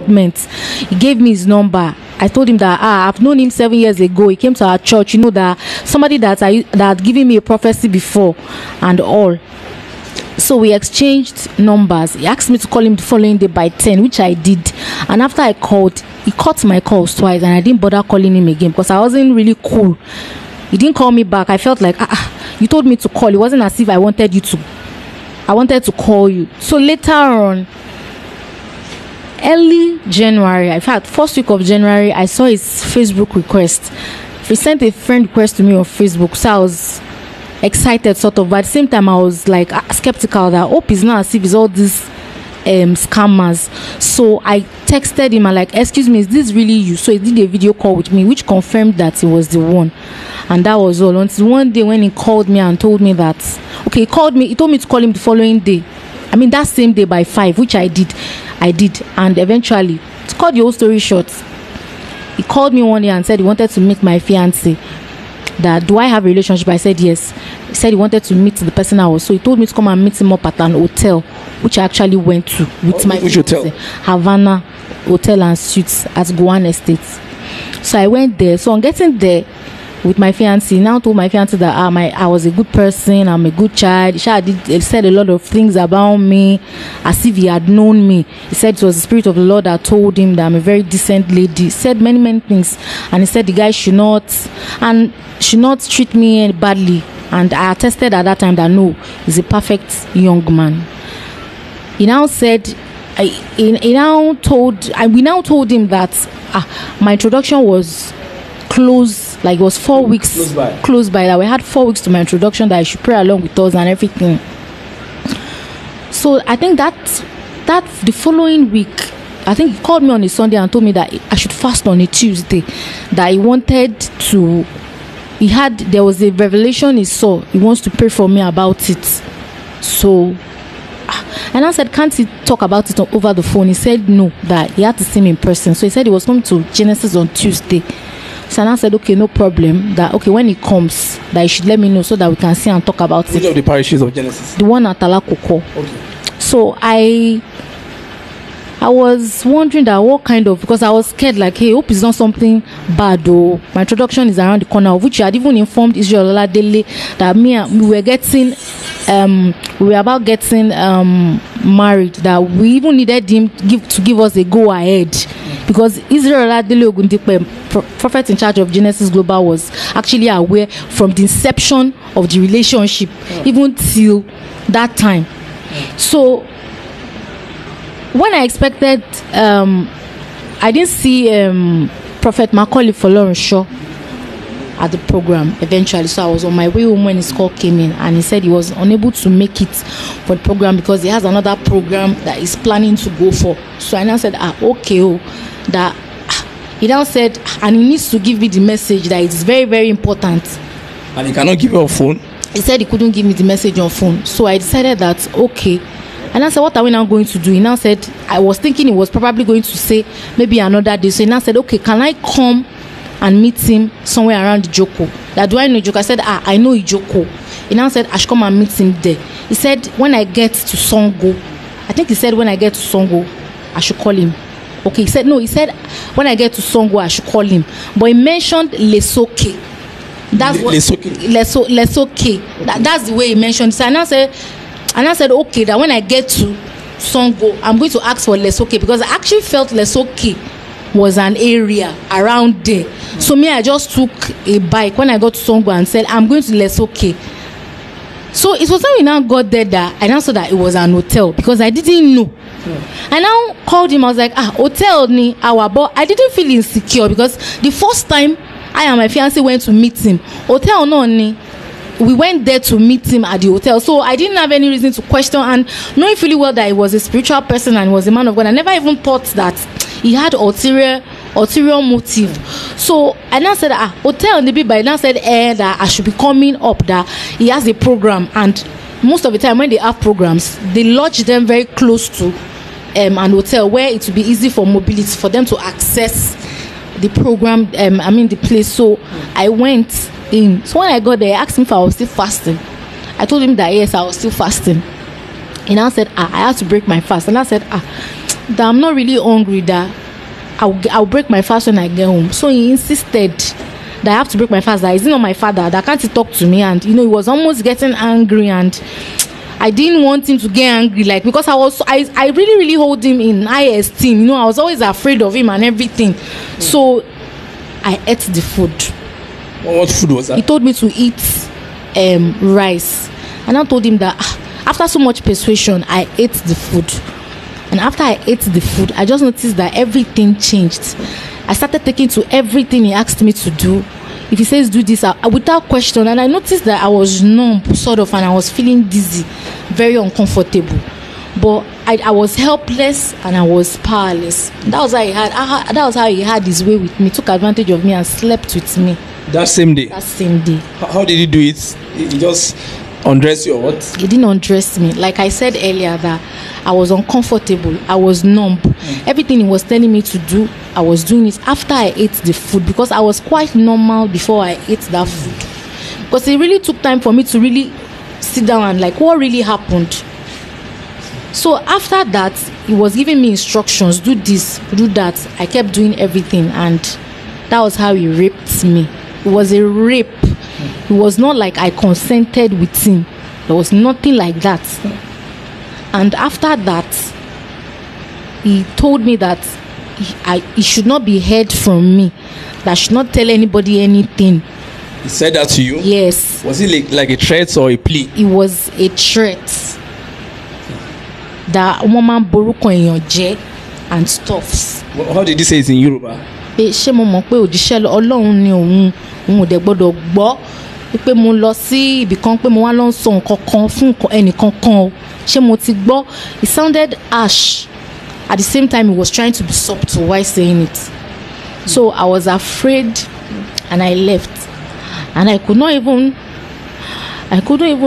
He gave me his number. I told him that I've known him 7 years ago. He came to our church. That somebody that had given me a prophecy before and all. So we exchanged numbers. He asked me to call him the following day by 10, which I did. And after I called, he cut my calls twice, and I didn't bother calling him again because I wasn't really cool. He didn't call me back. I felt like, you told me to call. It wasn't as if I wanted to call you. So later on, early January, in fact, first week of January, I saw his Facebook request. He sent a friend request to me on Facebook, so I was excited sort of, but at the same time I was like skeptical that hope is not as if it's all these scammers. So I texted him and like, excuse me, is this really you? So he did a video call with me which confirmed that he was the one, and that was all. Until one day when he called me and told me that he told me to call him the following day, that same day by 5, which I did, and eventually, to cut the whole story short, he called me one day and said he wanted to meet my fiance. That do I have a relationship? I said yes. He said he wanted to meet the person I was, so he told me to come and meet him up at an hotel, which I actually went to with my which hotel? Havana Hotel and Suites at Gowan Estate. So I went there. So on getting there with my fiance, now told my fiance that I was a good person, I'm a good child. He said a lot of things about me as if he had known me. He said it was the Spirit of the Lord that told him that I'm a very decent lady. He said many things, and he said the guy should not treat me badly. And I attested at that time that no, he's a perfect young man. He now said, we now told him that my introduction was close, like it was 4 weeks close by, that we had 4 weeks to my introduction, that I should pray along with us and everything. So I think that the following week, I think he called me on a Sunday and told me that I should fast on a Tuesday, that he wanted to, there was a revelation he saw, he wants to pray for me about it. So, and I said, can't he talk about it over the phone? He said no, that he had to see me in person. So he said he was coming to Genesis on Tuesday. So I said, okay, no problem. That when he comes, that he should let me know so that we can see and talk about it. Which of the parishes of Genesis? The one at Alakoko. Okay. So I was wondering that what kind of, because I was scared, like, hey, hope it's not something bad though. My introduction is around the corner, of which I had even informed Israel Oladele that we were about getting married, that we even needed him to give us a go ahead, because Israel Oladele Ogundipe, prophet in charge of Genesis Global, was actually aware from the inception of the relationship even till that time. So when I expected, I didn't see Prophet Macaulay Folorunsho at the program eventually. So I was on my way home when his call came in, and he said he was unable to make it for the program because he has another program that he's planning to go for. So I now said, he now said, and he needs to give me the message that it's very, very important. And he cannot give you a phone? He said he couldn't give me the message on phone. So I decided that, okay. And I said, what are we now going to do? He now said, I was thinking he was probably going to say maybe another day. So he now said, okay, can I come and meet him somewhere around Ijoko? That, do I know Ijoko? I said, I know Ijoko. He now said, I should come and meet him there. He said, when I get to Songo, I think he said when I get to Songo, I should call him. Okay, he said when I get to Songo, I should call him. But he mentioned Lesoke. That's what Lesoke. That's the way he mentioned it. So I said, okay, that when I get to Songo, I'm going to ask for Lesoke, because I actually felt Lesoke was an area around there. So I just took a bike when I got to Songo and said, I'm going to Lesoke. So it was when we now got there that I now saw that it was an hotel, because I didn't know. I now called him. I was like, hotel ni our, but I didn't feel insecure, because the first time I and my fiance went to meet him, hotel no ni. We went there to meet him at the hotel, so I didn't have any reason to question. And knowing fully well that he was a spiritual person and was a man of God, I never even thought that he had ulterior motive. So I now said, hotel in the bit, but I now said that I should be coming up, that he has a program, and most of the time when they have programs, they lodge them very close to an hotel where it will be easy for mobility, for them to access the program, the place. So I went in. So when I got there, he asked me if I was still fasting. I told him that yes, I was still fasting. And I said, I had to break my fast. And I said, that I'm not really hungry, that I'll break my fast when I get home. So he insisted that I have to break my fast. That is not my father. That can't he talk to me? And he was almost getting angry, and I didn't want him to get angry, like, because I really, really hold him in high esteem. I was always afraid of him and everything. So I ate the food. What food was that? He told me to eat rice, and I told him that after so much persuasion, I ate the food. And after I ate the food, I just noticed that everything changed. I started taking to everything he asked me to do. If he says do this, without question. And I noticed that I was numb, sort of, and I was feeling dizzy, very uncomfortable. But I was helpless and I was powerless. That was how he had his way with me. Took advantage of me and slept with me. That same day? That same day. How did he do it? He just undressed you or what? He didn't undress me. Like I said earlier, that I was uncomfortable. I was numb. Everything he was telling me to do, I was doing it after I ate the food, because I was quite normal before I ate that food. Because it really took time for me to really sit down and like, what really happened? So after that, he was giving me instructions, do this, do that. I kept doing everything, and that was how he raped me. It was a rape. It was not like I consented with him. There was nothing like that. And after that, he told me that he should not be heard from me, that I should not tell anybody anything. He said that to you? Yes. Was it like a threat or a plea? It was a threat. That woman boruko eyan and stuffs. How did he say it in Yoruba? Ṣé mo mọ̀ pé òjíṣẹ́ Ọlọ́run ni òun ò dẹ̀ gbọ́dọ̀ gbọ́ pé mo lọ sí ibì kan pé mo wá lọ sọ nǹkan kan fún ẹnìkan kan o. Ṣé mo ti gbọ́? It sounded harsh. At the same time, he was trying to be subtle while saying it. So I was afraid, and I left. And I couldn't even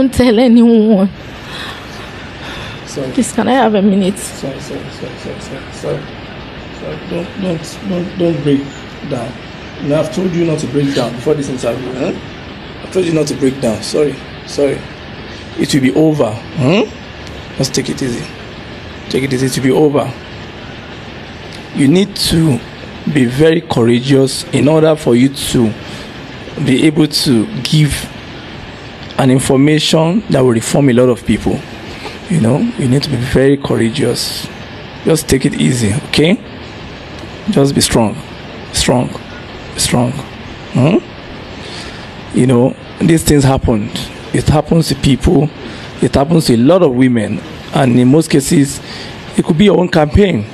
tell anyone. Sorry. Please, can I have a minute? Sorry. Don't break down. I've told you not to break down before this interview. I've told you not to break down. Sorry. It will be over. Just take it easy. It will be over. You need to be very courageous in order for you to be able to give an information that will reform a lot of people. You need to be very courageous. Just take it easy, okay? Just be strong. These things happened. It happens to people. It happens to a lot of women. And in most cases, it could be your own campaign.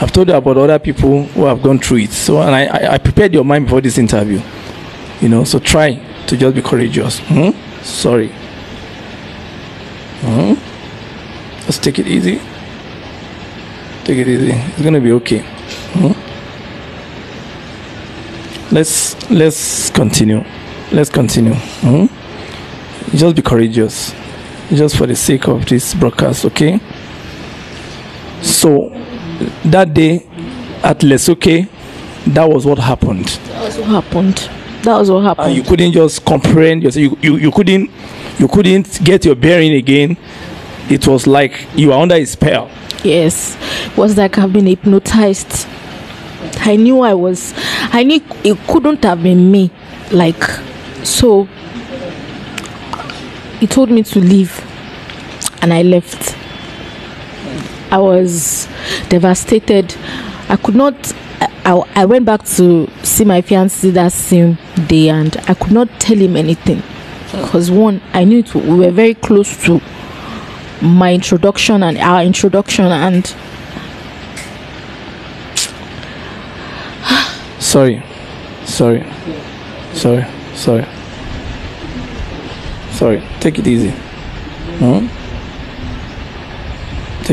I've told you about other people who have gone through it. So, and I prepared your mind before this interview. So try to just be courageous. Sorry. Just take it easy. It's gonna be okay. Let's continue. Just be courageous. Just for the sake of this broadcast, okay? So that day at Lesoke, that was what happened. That was what happened. And you couldn't just comprehend yourself. You couldn't get your bearing again. It was like you were under a spell. Yes, it was like I've been hypnotized. I knew it couldn't have been me. So he told me to leave, and I left. I was devastated. I could not. I went back to see my fiancé that same day, and I could not tell him anything because one, I knew we were very close to my introduction and our introduction, and sorry. Take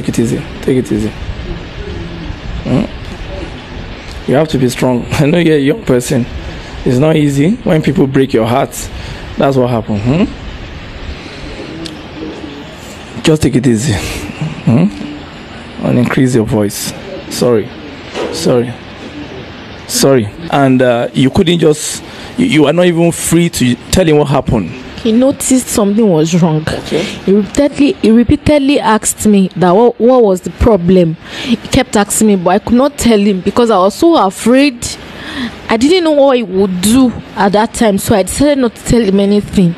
it easy. Take it easy. You have to be strong. I know you're a young person. It's not easy when people break your heart. That's what happened. Just take it easy. And increase your voice. Sorry. And you couldn't just, you are not even free to tell him what happened. he noticed something was wrong. Okay. He repeatedly asked me that what was the problem. He kept asking me, but I could not tell him because I was so afraid. I didn't know what he would do at that time, so I decided not to tell him anything.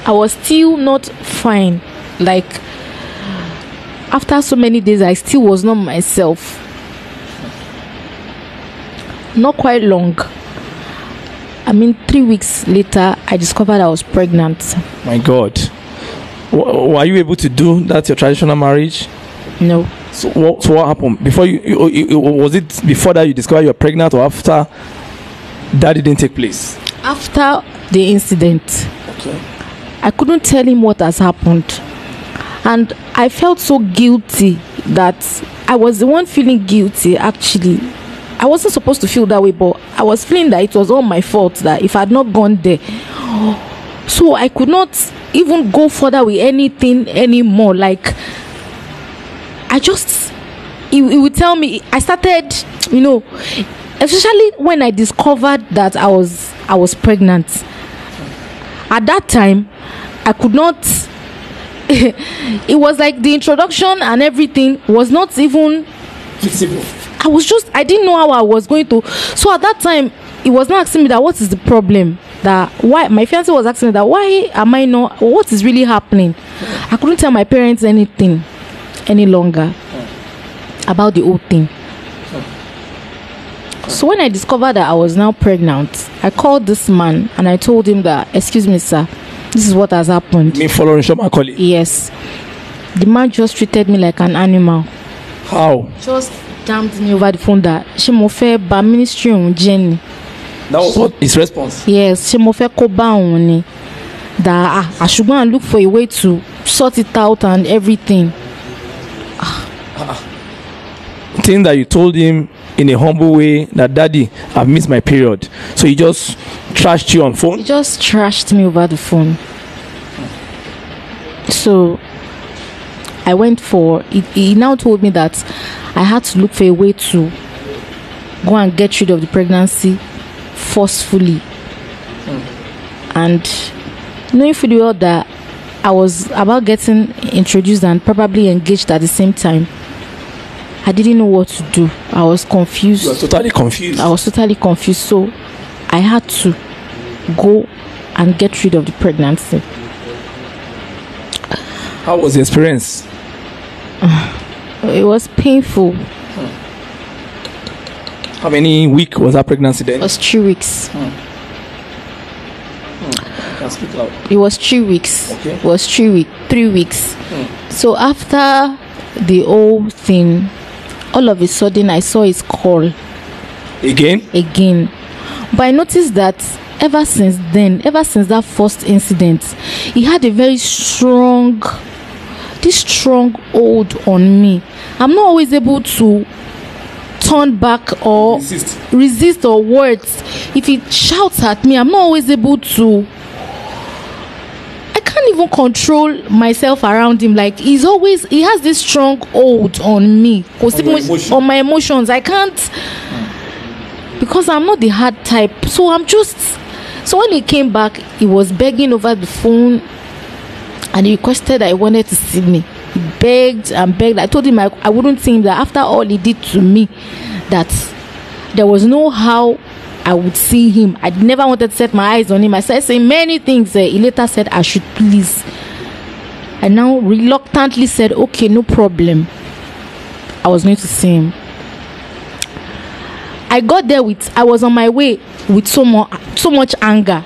I was still not fine. Like, after so many days, I still was not myself. Not quite long. 3 weeks later, I discovered I was pregnant. My God. Were you able to do that, your traditional marriage? No. So what happened? Before was it before that you discovered you were pregnant, or after that didn't take place? After the incident. Okay. I couldn't tell him what has happened. And I felt so guilty that I was the one feeling guilty, actually. I wasn't supposed to feel that way, but I was feeling that it was all my fault, that if I had not gone there. So I could not even go further with anything anymore. Like, he would tell me, I started, especially when I discovered that I was pregnant. At that time, I could not, it was like the introduction and everything was not even visible. I didn't know how I was going to. So at that time, he was not asking me that what is the problem. That why my fiancé was asking me that why am I not, what is really happening. I couldn't tell my parents anything any longer about the whole thing. So when I discovered that I was now pregnant, I called this man and I told him that, excuse me, sir, this is what has happened. Me following Shoma Koli? Yes. The man just treated me like an animal. How? Just damned me over the phone that she mo fe ba ministry on Jenny. That was what his response? Yes, she mo fe ko ba on ni. That I should go and look for a way to sort it out and everything. Thing that you told him in a humble way that, daddy, I've missed my period. So he just trashed you on phone? He just trashed me over the phone. So I went for it. He now told me that I had to look for a way to go and get rid of the pregnancy forcefully. And knowing fully well that I was about getting introduced and probably engaged at the same time, I didn't know what to do. I was confused. You were totally confused. I was totally confused. So I had to go and get rid of the pregnancy. How was the experience? It was painful. How many weeks was that pregnancy then? It was 3 weeks. Speak loud. It was 3 weeks. Okay. It was 3 weeks. So after the whole thing, all of a sudden I saw his call. Again. But I noticed that ever since that first incident, he had a very strong hold on me. I'm not always able to turn back or resist or words. If he shouts at me, I'm not always able to. I can't even control myself around him. Like, he has this strong hold on me. On my emotions. I can't, because I'm not the hard type. So when he came back, he was begging over the phone and he requested that he wanted to see me. He begged and begged. I told him I wouldn't see him, that after all he did to me, that there was no how I would see him. I never wanted to set my eyes on him. I started saying many things. He later said I should please. I now reluctantly said, okay, no problem. I was going to see him. I got there I was on my way with so much anger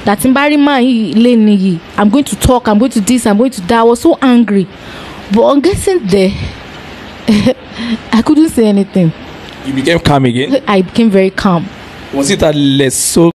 that I'm going to talk, I'm going to this, I'm going to that. I was so angry. But on getting there, I couldn't say anything. You became calm again? I became very calm. Was it a less so